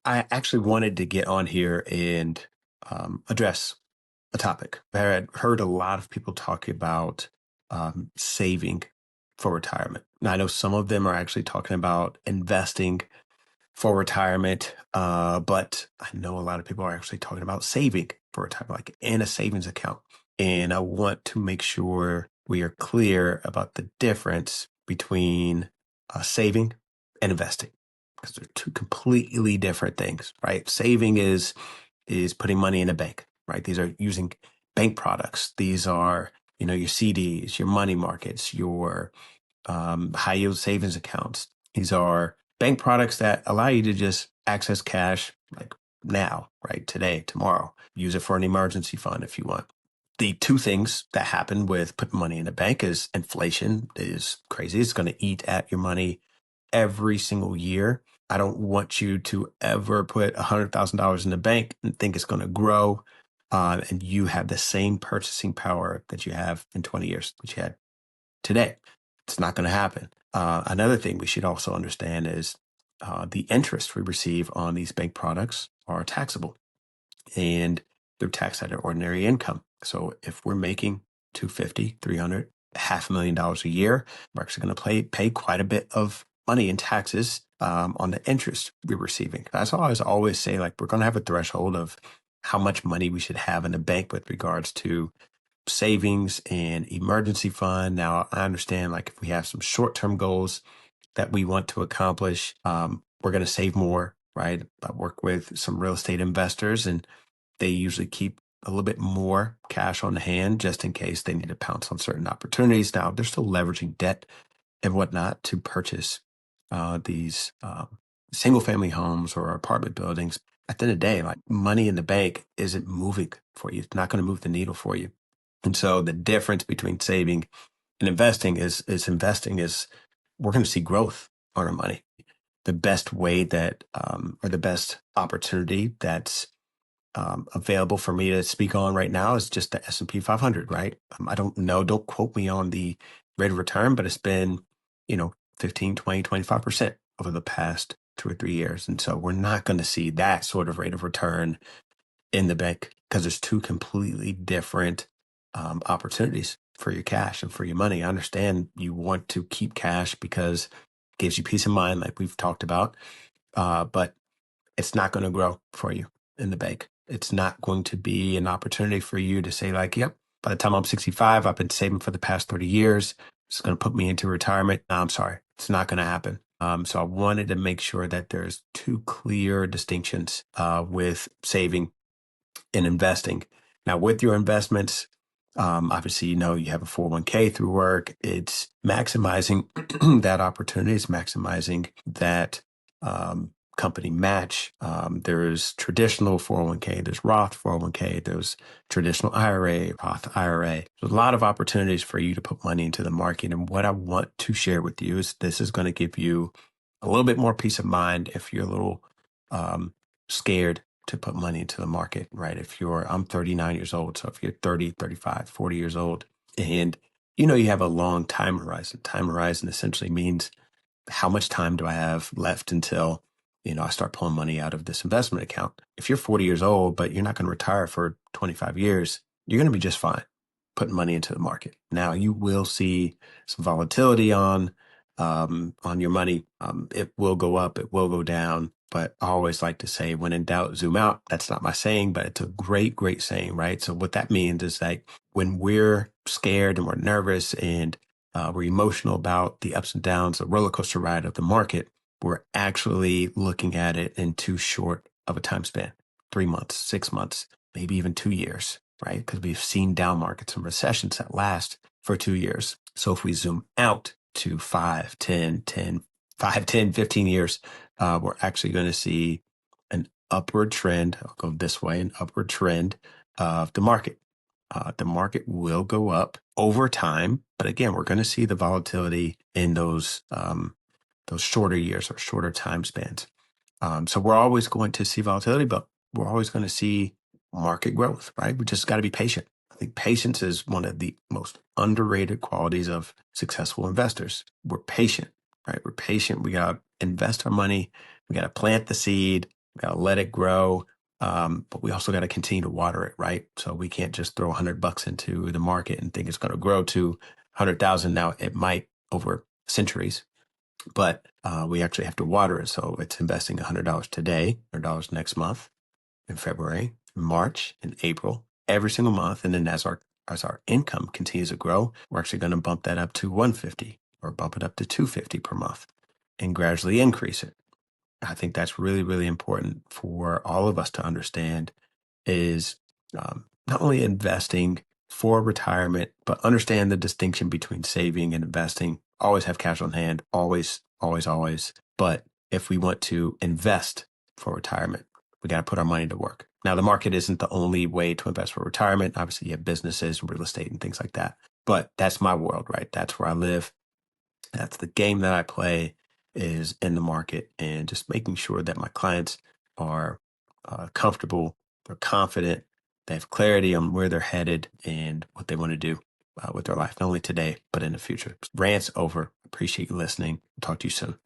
I actually wanted to get on here and address a topic. I had heard a lot of people talking about saving for retirement. Now, I know some of them are actually talking about investing for retirement, but I know a lot of people are actually talking about saving for retirement, like in a savings account. And I want to make sure we are clear about the difference between saving and investing because they're two completely different things, right? Saving is putting money in a bank, right? These are using bank products. These are, your CDs, your money markets, your high yield savings accounts. These are bank products that allow you to just access cash like now, right? Today, tomorrow. Use it for an emergency fund if you want. The two things that happen with putting money in a bank is inflation is crazy. It's going to eat at your money every single year. I don't want you to ever put $100,000 in the bank and think it's going to grow. And you have the same purchasing power that you have in 20 years, which you had today. It's not going to happen. Another thing we should also understand is the interest we receive on these bank products are taxable and they're taxed at our ordinary income. So if we're making 250, 300, $500,000 a year, we're actually going to pay quite a bit of money in taxes on the interest we're receiving. That's why I always say, like, we're going to have a threshold of how much money we should have in the bank with regards to savings and emergency fund. Now, I understand, like, if we have some short-term goals that we want to accomplish, we're going to save more, right? I work with some real estate investors and they usually keep a little bit more cash on hand just in case they need to pounce on certain opportunities. Now, they're still leveraging debt and whatnot to purchase these single family homes or apartment buildings. At the end of the day, like, money in the bank isn't moving for you. It's not going to move the needle for you. And so the difference between saving and investing is investing is we're going to see growth on our money. The best way that, or the best opportunity that's available for me to speak on right now is just the S&P 500, right? I don't know, don't quote me on the rate of return, but it's been, 15, 20, 25% over the past 2 or 3 years. And so we're not going to see that sort of rate of return in the bank because there's two completely different opportunities for your cash and for your money. I understand you want to keep cash because it gives you peace of mind, like we've talked about, but it's not going to grow for you in the bank. It's not going to be an opportunity for you to say, like, yep, by the time I'm 65, I've been saving for the past 30 years. It's going to put me into retirement. No, I'm sorry. It's not going to happen. So I wanted to make sure that there's two clear distinctions with saving and investing. Now, with your investments, obviously, you have a 401k through work. It's maximizing that opportunity. It's maximizing that company match. There's traditional 401k, there's Roth 401k, there's traditional IRA, Roth IRA. There's a lot of opportunities for you to put money into the market. And what I want to share with you is this is going to give you a little bit more peace of mind if you're a little scared to put money into the market, right? I'm 39 years old. So if you're 30, 35, 40 years old and you have a long time horizon essentially means how much time do I have left until, I start pulling money out of this investment account. If you're 40 years old, but you're not going to retire for 25 years, you're going to be just fine putting money into the market. Now you will see some volatility on your money. It will go up, it will go down. But I always like to say, when in doubt, zoom out. That's not my saying, but it's a great, great saying, right? So what that means is that when we're scared and we're nervous and we're emotional about the ups and downs, the roller coaster ride of the market, we're actually looking at it in too short of a time span, 3 months, 6 months, maybe even 2 years, right? Because we've seen down markets and recessions that last for 2 years. So if we zoom out to 15 years, we're actually going to see an upward trend. I'll go this way, an upward trend of the market. The market will go up over time, but again, we're going to see the volatility in those shorter years or shorter time spans. So we're always going to see volatility, but we're always going to see market growth, right? We just got to be patient. I think patience is one of the most underrated qualities of successful investors. We're patient, right? We're patient. We got to invest our money. We got to plant the seed. We got to let it grow. But we also got to continue to water it, right? So we can't just throw $100 into the market and think it's going to grow to 100,000. Now it might over centuries, but we actually have to water it. So it's investing $100 today, $100 next month, in February, March, and April, every single month. And then as our income continues to grow, we're actually going to bump that up to 150 or bump it up to 250 per month and gradually increase it. I think that's really, really important for all of us to understand is not only investing for retirement, but understand the distinction between saving and investing. Always have cash on hand, always, always, always. But if we want to invest for retirement, we got to put our money to work. Now, the market isn't the only way to invest for retirement. Obviously, you have businesses, real estate, and things like that. But that's my world, right? That's where I live. That's the game that I play is in the market and just making sure that my clients are comfortable, they're confident, they have clarity on where they're headed and what they want to do with their life, not only today, but in the future. Rants over. Appreciate you listening. Talk to you soon.